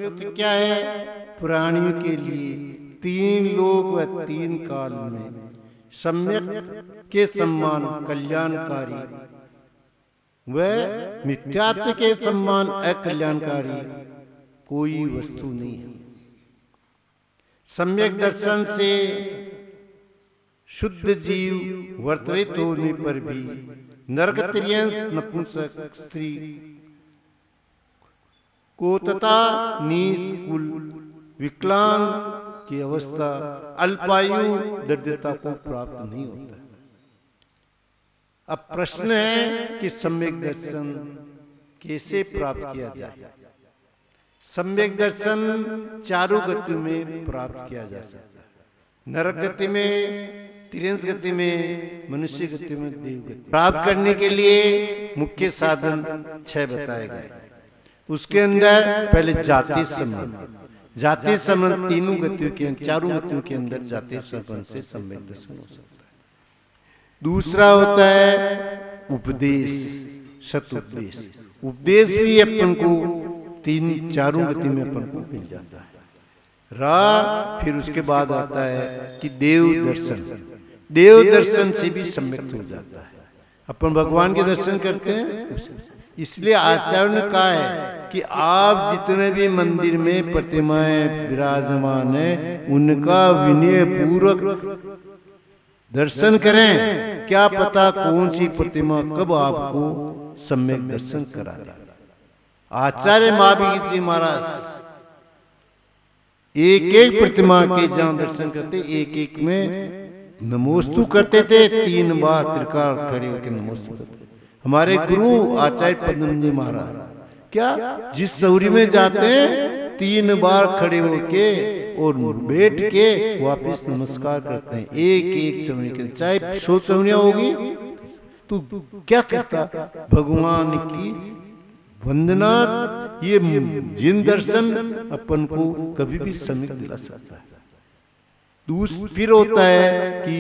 सम्यक क्या है? प्राणियों के लिए तीन लोक व तीन काल में सम्यक के सम्मान कल्याणकारी व मिथ्यात्व के सम्मान अकल्याणकारी कोई वस्तु नहीं है। सम्यक दर्शन से शुद्ध जीव वर्तित होने पर भी नरक त्रियंश नपुंसक स्त्री को तथा नीच कुल विकलांग की अवस्था अल्पायु दरिद्रता को प्राप्त नहीं होता। अब प्रश्न है कि सम्यक दर्शन कैसे प्राप्त किया जाए? सम्यक दर्शन चारों गति में प्राप्त किया जा सकता है। नरक गति में, त्रियंश गति में, मनुष्य गति में, देव गति। प्राप्त करने के लिए मुख्य साधन 6 बताए गए। उसके अंदर पहले जाति संबंध, जाति संबंध तीनों गतियों के, चारों गतियों के अंदर जाति संबंध से सम्यक दर्शन हो सकता है। दूसरा होता है उपदेश, सत उपदेश। उपदेश भी अपन को तीन चारों गति में अपन को मिल जाता है। फिर उसके बाद आता है कि देव दर्शन। देव दर्शन से भी सम्यक हो जाता है। अपन भगवान के दर्शन करते हैं, इसलिए आचार्य ने कहा है कि आप जितने भी मंदिर में प्रतिमाएं विराजमान है उनका विनय पूर्वक दर्शन करें। क्या पता कौन सी प्रतिमा कब आपको सम्यक दर्शन करा दे। आचार्य महावीर जी महाराज एक एक प्रतिमा के जहां दर्शन करते, एक एक में नमोस्तु करते थे। 3 बार त्रिकाल खड़े होकर नमोस्तु करते। हमारे गुरु आचार्य पद्मनाभ जी महाराज क्या जिस सौरी में जाते हैं 3 बार खड़े होके और बैठ के वापस नमस्कार करते हैं। एक एक चौनी के, चाहे 100 चौनियां होगी तो क्या करता? भगवान की वंदना। ये जिन दर्शन अपन को कभी भी सम्यक दिला सकता है। फिर होता है कि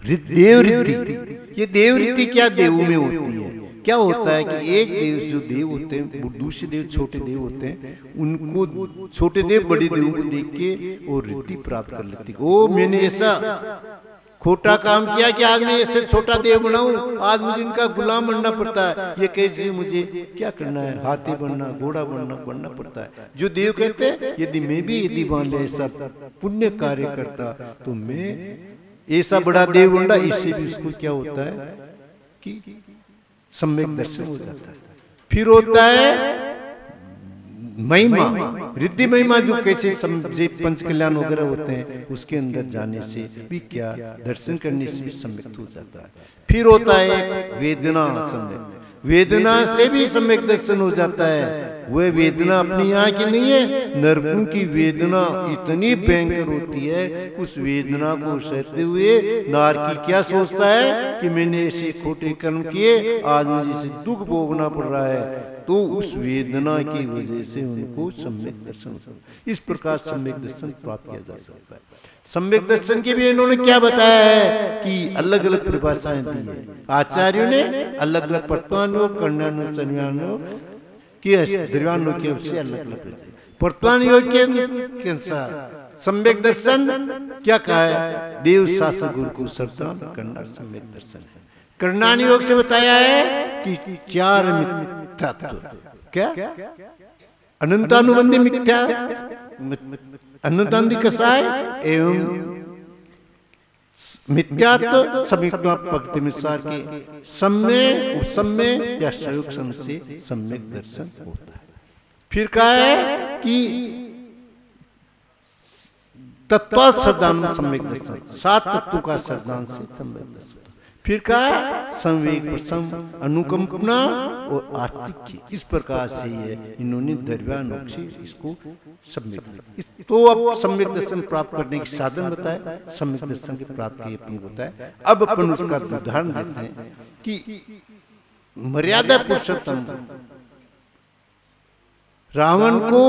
देव रिद्धि। ये देव रिद्धि क्या देवों में होती है? क्या होता है कि एक देव जो देव होते हैं वो दूसरे देव छोटे देव होते हैं, उनको छोटे देव बड़े देवों को देख के और रिद्धि प्राप्त कर लेती। ओ मैंने ऐसा खोटा काम किया कि आज मैं ऐसे छोटा देव बनाऊं, आज मुझे इनका गुलाम बनना पड़ता है। ये कैसे मुझे क्या करना है? हाथी बनना, घोड़ा बनना पड़ता है। जो देव कहते हैं यदि मैं भी यदि मान ले ऐसा पुण्य कार्य करता तो मैं ऐसा बड़ा देव बनता। इससे भी उसको क्या होता है कि सम्यक दर्शन हो जाता है। फिर होता है महिमा, रिद्धि महिमा, जो कैसे पंच कल्याण वगैरह होते हैं उसके अंदर जाने से भी क्या दर्शन करने से भी सम्यक हो जाता है। फिर होता है वेदना सम्यक। वेदना से भी सम्यक दर्शन हो जाता है। वह वेदना अपनी यहाँ की नहीं है, नरकों की वेदना इतनी भयंकर होती है। उस वेदना को सहते हुए नारकी क्या सोचता है कि मैंने ऐसे खोटे कर्म किए, आज मुझे इसे दुख भोगना पड़ रहा है। तो उस वेदना की वजह से उनको सम्यक दर्शन होता है। इस प्रकार सम्यक दर्शन प्राप्त किया जा सकता है। सम्यक दर्शन के भी इन्होंने क्या बताया है कि अलग अलग परिभाषाएं दी है। आचार्यों ने अलग अलग पत्वानुयोग, कर्णानुयोग, संज्ञानुयोग की द्रव्यानुयोग की से अलग अलग पत्वानुयोग के अनुसार सम्यक दर्शन क्या कहा है? देव शास्त्र गुरु को श्रद्धा करना सम्यक दर्शन है। कर्णानुयोग से बताया है कि 4 मिथ्यात्व। क्या? अनंतानुबंधी मिथ्या, अनंतानुबंधी कसाय एवं मिथ्यात्व सम्यक्त्वापत्ति मिसार के सम्य, उपसम्य या संयोग सम से सम्यक दर्शन होता है। फिर कहा है कि तत्व श्रद्धान सम्यक दर्शन, 7 तत्वों का श्रद्धान से सम्यक दर्शन। फिर कहा संवेग, प्रसम, अनुकंपना और आस्तिक्य। इस प्रकार से ये इन्होंने द्रव्यानुयोग से इसको सम्यक। तो अब सम्यक दर्शन प्राप्त करने के साधन बताए, सम्यक दर्शन के प्राप्त के अपन बताए। अब अपन उसका उदाहरण देते हैं कि मर्यादा पुरुषोत्तम रावण को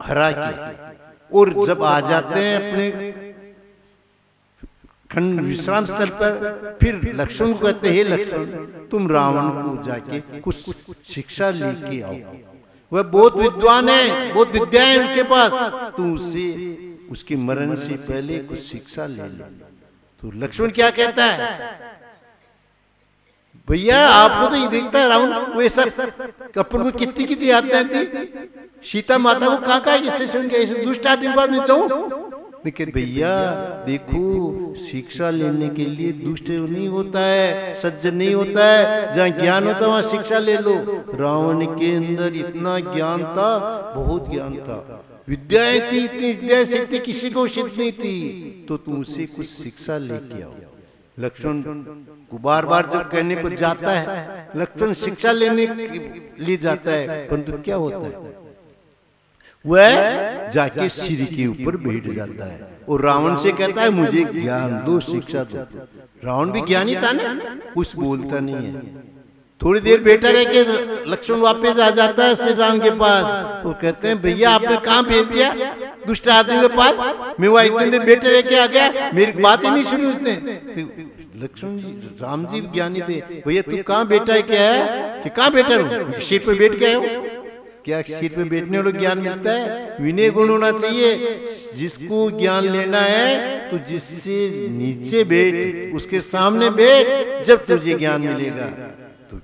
हरा के और जब आ जाते हैं अपने खंड विश्राम स्थल पर, फिर लक्ष्मण को कहते हैं हे लक्ष्मण तुम रावण को जाके कुछ शिक्षा लेके आओ। वह बहुत विद्वान है, बहुत विद्या है उसके पास, तू उससे उसके मरण से पहले कुछ शिक्षा ले ले। तो लक्ष्मण क्या कहता है, भैया आपको तो ये देखता है रावण, वो ऐसा अपन को कितनी कितनी आदतें थी, सीता माता को कहाँ कहाँ इससे सुन के ऐसे दुष्ट आदमी बाद में चाहूं। लेकिन भैया देखो, शिक्षा लेने के लिए दुष्ट नहीं होता है, सज्जन नहीं होता है, जहाँ ज्ञान होता है वहां शिक्षा ले लो। रावण के अंदर इतना ज्ञान था, बहुत ज्ञान था, विद्याएं थी, इतनी विद्या शक्ति किसी को उचित नहीं थी, तो तुम उससे कुछ शिक्षा लेके आओ। लक्ष्मण को बार बार जब कहने को जाता है, लक्ष्मण शिक्षा लेने के लिए जाता है, परंतु क्या होता है, वह जाके सिर के ऊपर बैठ जाता है और रावण से कहता है मुझे ज्ञान दो, शिक्षा दो। रावण भी ज्ञानी था ना, कुछ बोलता नहीं है। थोड़ी देर बैठा रह के लक्ष्मण वापस आ जाता है श्री राम के पास, वो कहते हैं भैया आपने कहाँ भेज दिया दुष्ट आदमी के पास, मैं वहां इतने देर बैठे रह के आ गया, मेरी बात ही नहीं सुनी उसने। लक्ष्मण जी, राम जी ज्ञानी थे, भैया तू कहाँ बैठा है, क्या है कि कहाँ बैठा रहूं, सिर पर बैठ के आयो, क्या सिर पे बैठने वालों ज्ञान मिलता है? विनय गुण होना चाहिए। जिसको ज्ञान लेना है तो जिससे नीचे बैठ, उसके सामने बैठ, जब तुझे ज्ञान मिलेगा। तो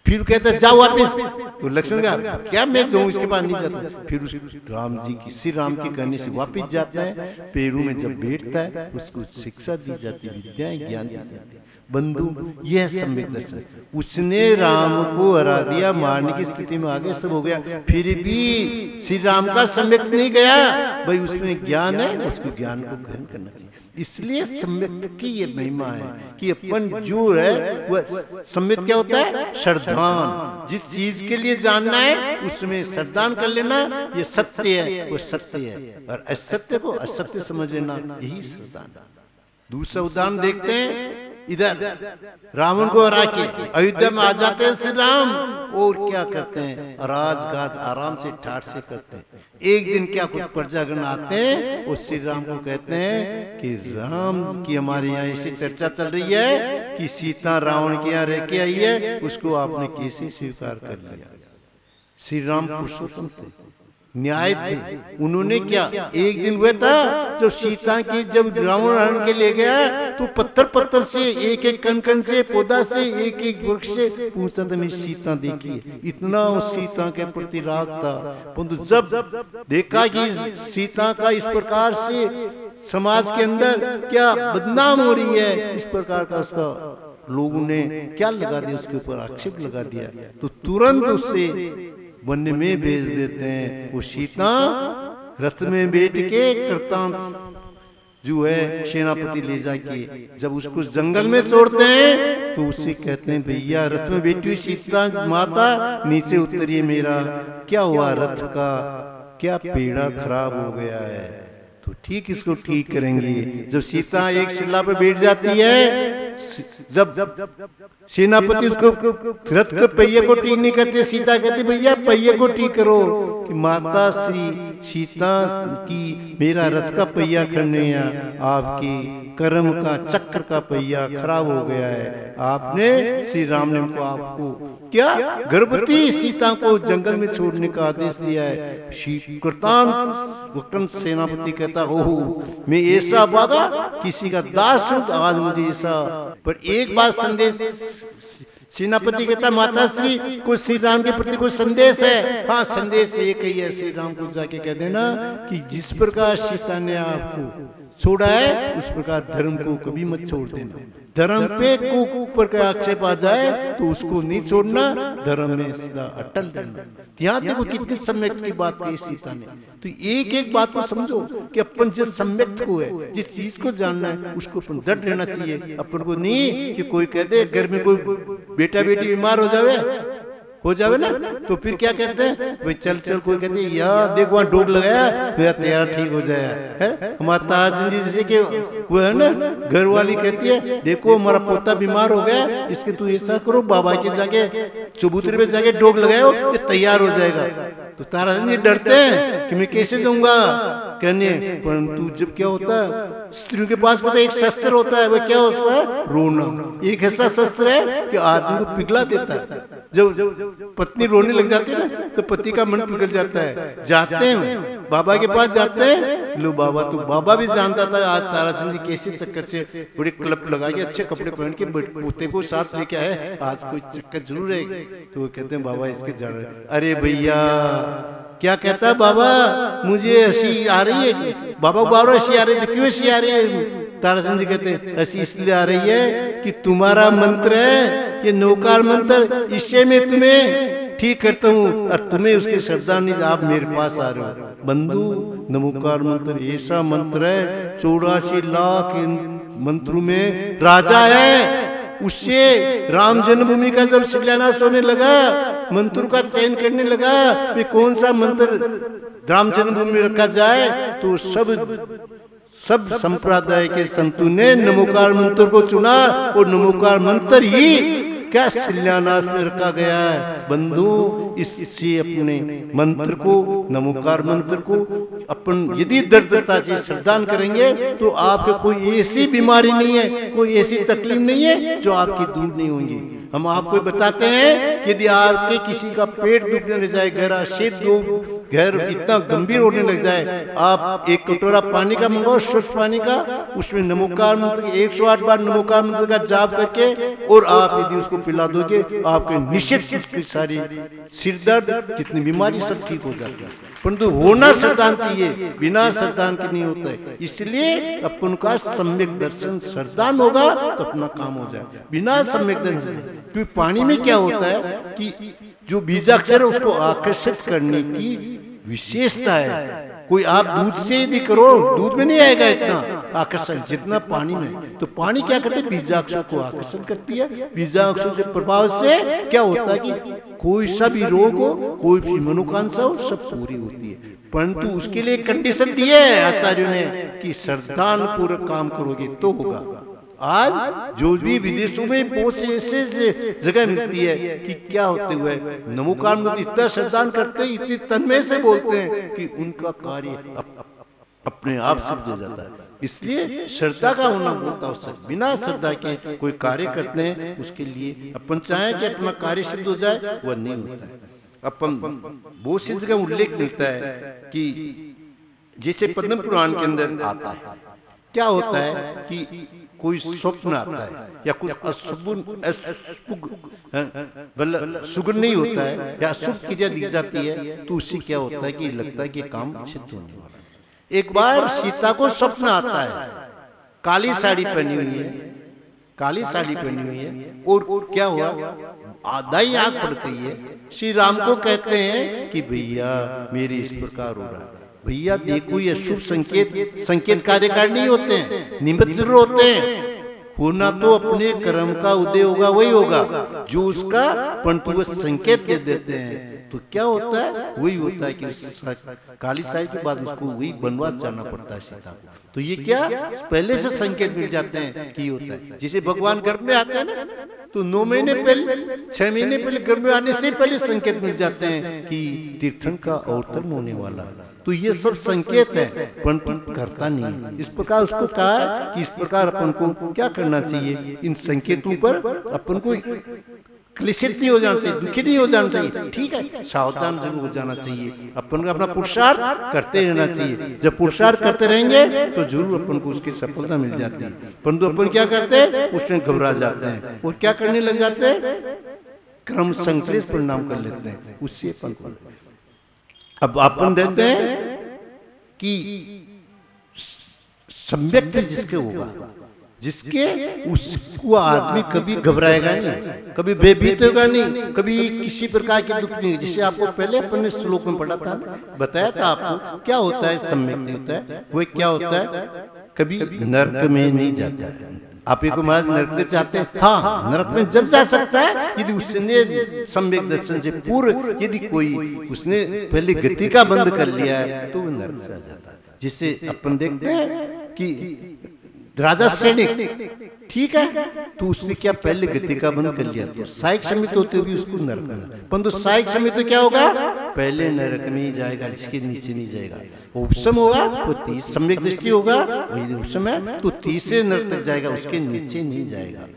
फिर कहता है जाओ वापिस, तो लक्ष्मण का क्या मैं जाऊं, इसके पास नहीं जाता। फिर उस राम जी की, श्री राम के कहने से वापिस जाता है, पैरों में जब बैठता है उसको शिक्षा दी जाती, विद्याएं ज्ञान दी जाती। बंधु, यह सम्यक दर्शन, उसने राम को हरा दिया, मारने की स्थिति में आ गए, सब हो गया, फिर भी श्री राम का सम्यक नहीं गया। भाई उसमें ज्ञान है, उसको ज्ञान को ग्रहण करना चाहिए। इसलिए सम्यक की ये महिमा है कि अपन जो है वह सम्यक क्या होता है, श्रद्धान। जिस चीज के लिए जानना है उसमें श्रद्धान कर लेना, ये सत्य है वो सत्य है, और असत्य को असत्य समझ लेना, यही श्रद्धान। दूसरा उदाहरण देखते हैं, इधर रावण को हरा के अयोध्या में आ जाते हैं श्री राम, और क्या करते हैं, राजगाज आराम से ठाठ से करते हैं। एक दिन क्या कुछ प्रजागण आते हैं, वो श्री राम को कहते हैं कि राम की हमारे यहाँ ऐसी चर्चा चल रही है कि सीता रावण के यहाँ रह के आई है, उसको आपने कैसे स्वीकार कर लिया। श्री राम पुरुषोत्तम थे, न्याय थे, उन्होंने क्या, एक दिन हुआ था जो सीता की जब रावण हरण के ले गया तो पत्थर पत्थर से, एक एक कण कण से, पौधा से, एक एक वृक्ष से पूछता था मैं सीता देखी, इतना उस सीता के प्रति राग था। परंतु जब देखा कि सीता का इस प्रकार से समाज के अंदर क्या बदनाम हो रही है, इस प्रकार का उसका लोगों ने क्या लगा दिया, उसके ऊपर आक्षेप लगा दिया, तो तुरंत उससे वन में भेज देते हैं। वो सीता रथ में बैठ के कृतांत जो है सेनापति ले जाके जब उसको जंगल में छोड़ते हैं तो उससे कहते हैं भैया रथ में बैठी हुई सीता माता नीचे उतरिए, मेरा क्या हुआ, रथ का क्या पेड़ा खराब हो गया है, तो ठीक इसको ठीक करेंगे। जब सीता एक शिला पर बैठ जाती है, जब सेनापति उसको रथ के पहिए को ठीक नहीं करते, सीता कहती भैया पहिए को ठीक करो, कि माता श्री सीता की मेरा रथ का पहिया करने या आपकी कर्म का चक्र का पहिया खराब हो गया है। आपने श्री राम ने आपको क्या गर्भवती सीता को जंगल में छोड़ने का आदेश दिया है। कृतांत सेनापति कहता ओह मैं ऐसा भागा किसी का दास हूं, आज मुझे ऐसा, पर एक बात संदेश, सेनापति कहता माता श्री को श्री राम के प्रति कोई संदेश है? हाँ संदेश एक ही है, श्री राम को जाके कह देना कि जिस प्रकार सीता ने आपको छोड़ा है उस प्रकार धर्म को कभी मत छोड़ देना। धर्म पे को ऊपर का आक्षेप आ जाए तो उसको नहीं छोड़ना, धर्म में सदा अटल रहना। यहाँ देखो कितनी सम्यक की बात कही सीता ने। तो एक एक बात को समझो कि अपन जिस सम्यक को है, जिस चीज को जानना है उसको अपन डट रहना चाहिए। अपन को नहीं कि कोई कह दे घर में कोई बेटा बेटी बीमार हो जावे ना, तो फिर क्या कहते हैं भाई चल चल, कोई कहते हैं यार देख वहां डोग लगाया मेरा तेरा ठीक हो जाए है। हमारा ताज जी जैसे कि वो है ना, घर वाली कहती है देखो हमारा पोता बीमार हो गया, इसके तू ऐसा करो बाबा के जाके चबूतरे पे जाके डोग लगाओ कि तैयार हो जाएगा। तो तारा जी डरते हैं कि मैं कैसे जाऊंगा कहने, परंतु जब क्या होता है स्त्रियों के पास एक शस्त्र होता है, वो क्या होता है रोना। एक ऐसा शस्त्र है कि आदमी को पिघला देता है। जब पत्नी रोने लग जाती है ना तो पति का मन पिघल जाता है। जाते हैं बाबा के पास, जाते हैं, लो बाबा, तो बाबा भी जानता था आज ताराचंद जी कैसे चक्कर से बड़े क्लब लगा के अच्छे कपड़े पहन के पोते को साथ लेके आए, आज कोई चक्कर जरूर है। तो वो कहते हैं बाबा इसके जड़, अरे भैया क्या कहता है बाबा, मुझे हंसी आ रही है। बाबा बाबा हंसी आ रही है, क्यों हंसी आ रही है? ताराचंद जी कहते हैं हंसी इसलिए आ रही है कि तुम्हारा मंत्र है ये नौकार मंत्र, इससे मैं तुम्हें ठीक करता हूँ और तुम्हें उसके श्रद्धा नहीं, आप मेरे पास आ रहे हो। बंधु, नमोकार मंत्र ऐसा मंत्र है 84 लाख मंत्रों में राजा है। उससे राम जन्मभूमि का जब शिलान्यास होने लगा, मंत्रों का चयन करने लगा कि कौन सा मंत्र राम जन्मभूमि में रखा जाए, तो सब संप्रदाय के संतों ने नमोकार मंत्र को चुना और नमोकार मंत्र ही क्या शिलान्यास में रखा गया है। बंधु, इससे अपने मंत्र को, नमोकार मंत्र को अपन यदि दृढ़ता से श्रद्धा करेंगे तो आपके कोई ऐसी बीमारी नहीं है, कोई ऐसी तकलीफ नहीं है जो आपकी दूर नहीं होंगी। हम आपको बताते हैं कि यदि आपके किसी का पेट दुखने लग जाए, गहरा सिर घर इतना गंभीर होने लग जाए, आप एक कटोरा पानी का मंगाओ, शुद्ध पानी का, उसमें नमोकार मंत्र 108 बार नमोकार मंत्र का जाप करके और आप यदि उसको पिला दोगे, आपके निश्चित उसकी सारी सिर दर्द जितनी बीमारी सब ठीक हो जाती है। परंतु होना श्रद्धान चाहिए, बिना श्रद्धान के नहीं होता है। इसलिए अपन का सम्यक दर्शन श्रद्धान होगा तो अपना काम हो जाए, बिना सम्यक दर्शन। क्योंकि पानी में क्या होता है कि जो बीजाक्षर है उसको आकर्षित करने की विशेषता है। कोई आप दूध से यदि करो, दूध में नहीं आएगा इतना आकर्षण जितना पानी में। तो पानी क्या करते हैं, बीजाक्षर को आकर्षण करती है। बीजाक्षर के प्रभाव से क्या होता है कि कोई सा भी रोग हो, कोई भी मनोकांक्षा हो, सब पूरी होती है। परंतु उसके लिए कंडीशन दी है आचार्यों ने कि श्रद्धान पूर्वक काम करोगे तो होगा। आज जो भी विदेशों में बहुत से ऐसे जगह मिलती है कि क्या होते हुए नमोकार में इतना श्रद्धान करते हैं, इतनी तन्मय से बोलते हैं कि उनका कार्य अपने आप सिद्ध हो जाता है। इसलिए श्रद्धा का होना बहुत आवश्यक। बिना श्रद्धा के कोई कार्य करते हैं उसके लिए अपन चाहे कि अपना कार्य सिद्ध हो जाए, वह नहीं होता है। अपन बहुत सी जगह उल्लेख मिलता है कि जैसे पद्म पुराण के अंदर आता है, क्या होता है कि कोई स्वप्न आता है या कुछ सुगुण नहीं होता है या शुभ क्रिया दी जाती है, तो उससे क्या होता है कि लगता है कि काम सिद्ध होने वाला है। एक बार सीता को स्वप्न आता है, काली साड़ी पहनी हुई है, काली साड़ी पहनी हुई है, और क्या हुआ, दाई आंख पड़ गई है। श्री राम को कहते हैं कि भैया मेरे इस प्रकार हो रहा है। भैया देखो ये शुभ संकेत कार्यकारी नहीं होते हैं, निमित्त जरूर होते हैं। होना तो अपने कर्म का उदय होगा वही होगा जो उसका, परंतु वह संकेत दे देते हैं। तो क्या होता है, वही होता है कि काली साई के बाद उसको वही वनवास जाना पड़ता है सीता को। तो ये क्या पहले से संकेत मिल जाते हैं कि होता है। जैसे भगवान गर्भ में आते हैं ना, तो 9 महीने पहले, 6 महीने पहले गर्भ में आने से पहले संकेत मिल जाते हैं कि तीर्थन का अवतरण होने वाला है। तो ये सब संकेत है, परंतु करता नहीं है। इस प्रकार उसको कहा है कि इस प्रकार अपन को क्या करना चाहिए, इन संकेतों पर अपन को क्लेशित नहीं हो जाना चाहिए, दुखी नहीं हो जाना चाहिए। ठीक है, सावधान जरूर हो जाना चाहिए। अपन को अपना पुरुषार्थ करते रहना चाहिए। जब पुरुषार्थ करते रहेंगे तो जरूर अपन को उसकी सफलता मिल जाती है। परंतु अपन क्या करते हैं, उसमें घबरा जाते हैं और क्या करने लग जाते हैं, क्रम संक्लेश परिणाम कर लेते हैं। उससे अपन को अब अपन देते हैं कि सम्यक जिसके होगा, जिसके उसको आदमी कभी घबराएगा नहीं, कभी भयभीत होगा नहीं, कभी किसी प्रकार के दुख नहीं। जैसे आपको पहले अपन ने श्लोक में पढ़ा था, बताया था आपको क्या होता है सम्यक नहीं होता है। वो क्या होता है, कभी नरक में नहीं जाता है। आप एक महाराज नरक में चाहते हैं, हाँ नरक में जब जा सकता है यदि उसने सम्यक दर्शन से पूर्व यदि कोई उसने पहले गति का बंद कर लिया है तो वो नरक से आ जाता है। जिससे अपन देखते हैं कि राजा सैनिक ठीक है, तो उसने क्या पहले गति का बंद कर लिया, तो साइक समित होते हुए उसको नरक में, परंतु साइक समित तो क्या होगा, पहले नरक में ही जाएगा, जिसके नीचे नहीं जाएगा। उपशम होगा तो 30 सम्यक दृष्टि होगा, वही उपशम है तो 30 नरक तक जाएगा, उसके नीचे नहीं जाएगा।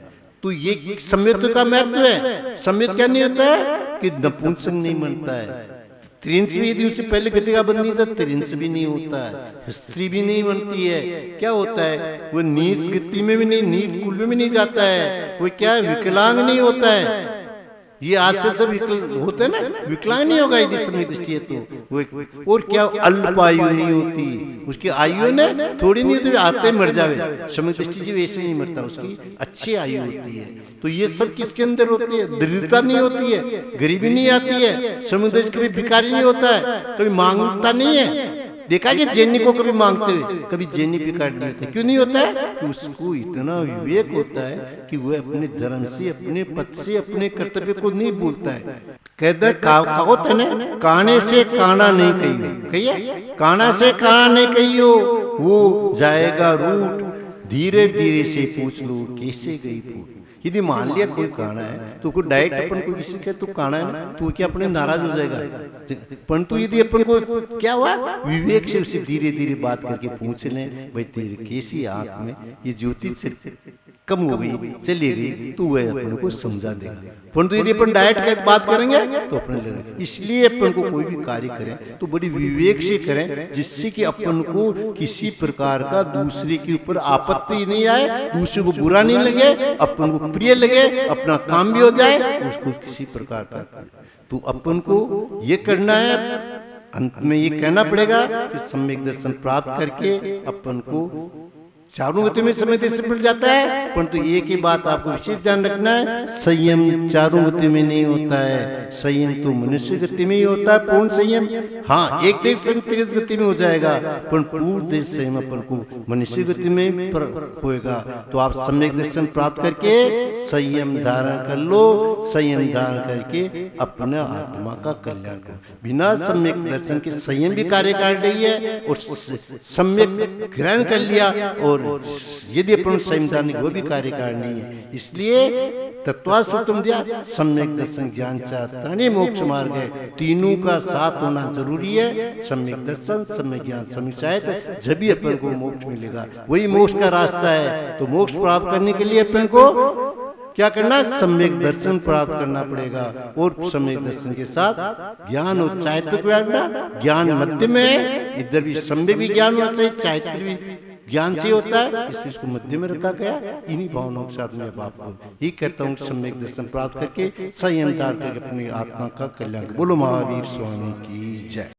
तो ये सम्यक्त का महत्व है। सम्यक्त क्या नहीं होता है कि नपुंसक नहीं बनता है। त्रिंश भी यदि उससे पहले गतिका बननी तो त्रिंश भी नहीं होता है, स्त्री भी नहीं बनती है। क्या होता है, वो नीच गति में भी नहीं, नीच कुल में भी नहीं जाता है। वो क्या है, विकलांग नहीं होता है। ये आज से सब होते हैं ना, विकलांग नहीं होगा यदि समय दृष्टि है तो वो। और क्या, अल्प आयु नहीं होती, उसकी आयु ने थोड़ी नहीं होती, आते मर जावे। समय दृष्टि जी वैसे नहीं मरता, उसकी अच्छी आयु होती है। तो ये सब किसके अंदर होती है, दरिद्रता नहीं होती है, गरीबी नहीं आती है। समय दृष्टि कभी भिखारी नहीं होता है, कभी मांगता नहीं है। देखा कि जैनी को कभी मांगते हुए, कभी जैनी भिखारी नहीं होता। क्यों नहीं होता है, कि उसको इतना विवेक होता है कि वह अपने धर्म से, अपने पद से, अपने कर्तव्य को नहीं भूलता है। कहते कहो तो ना, काने से काना नहीं कहियो, कहिए काना से काना नहीं कहियो, वो जाएगा रूट, धीरे धीरे से पूछ लो कैसे गई फूट। यदि मान लिया कोई काना है तो कोई डायरेक्ट अपन को किसी के तू काना है ना, तो क्या अपने नाराज हो जाएगा। परंतु यदि अपन को क्या हुआ, विवेक से उसे धीरे धीरे बात करके पूछ लें, भाई तेरे कैसी आंख में ये ज्योति से कम हो गई, चली गई, तो वह अपन को समझा देगा। परंतु यदि अपन डायरेक्ट बात करेंगे तो अपने लड़ेंगे। इसलिए अपन को कोई भी कार्य करें तो बड़ी विवेक से करें, जिससे कि अपन को किसी प्रकार का दूसरे के ऊपर आपत्ति नहीं आए, दूसरे को बुरा नहीं लगे, अपन को प्रिय लगे, अपना काम भी हो जाए, उसको किसी प्रकार का। तो अपन को ये करना है, अंत में ये कहना पड़ेगा कि सम्यक दर्शन प्राप्त करके अपन को चारों गति में समय दर्शन मिल जाता है। परंतु एक ही बात आपको विशेष ध्यान रखना है, संयम चारों गति में नहीं होता है। संयम तो मनुष्य गति में ही होता है, पूर्ण संयम। हाँ, एक देश संयम तेज गति में हो जाएगा, पर पूर्ण देश संयम अपन को मनुष्य गति में होएगा। तो आप सम्यक दर्शन प्राप्त करके संयम धारण कर लो। संयम धारण करके अपने आत्मा का कल्याण करो। बिना सम्यक दर्शन के संयम भी कार्य कर रही है, और सम्यक ग्रहण कर लिया, और यदि अपन संयम धारण वो भी कार्य नहीं है। इसलिए तत्वासुतम दिया, सम्यक दर्शन ज्ञान चाहता मोक्ष मार्ग है। तीनों का साथ होना जरूरी है। सम्यक दर्शन, सम्यक ज्ञान, सम्यक चाहत, जब भी अपन को मोक्ष मिलेगा। वही मोक्ष का रास्ता है। तो मोक्ष प्राप्त करने के लिए अपन को क्या करना, सम्यक दर्शन प्राप्त करना पड़ेगा। और सम्यक दर्शन के साथ ज्ञान और चारित्र को, ज्ञान मध्य में, इधर भी सम्यक भी ज्ञान होना चाहिए, चारित्र भी ज्ञान से होता है, इसलिए इसको मध्य में रखा गया। इन्हीं भावनाओं के साथ में अब आपको ही कहता हूँ, सम्यक दर्शन प्राप्त करके संयम धारण करके अपनी आत्मा का कल्याण। बोलो महावीर स्वामी की जय।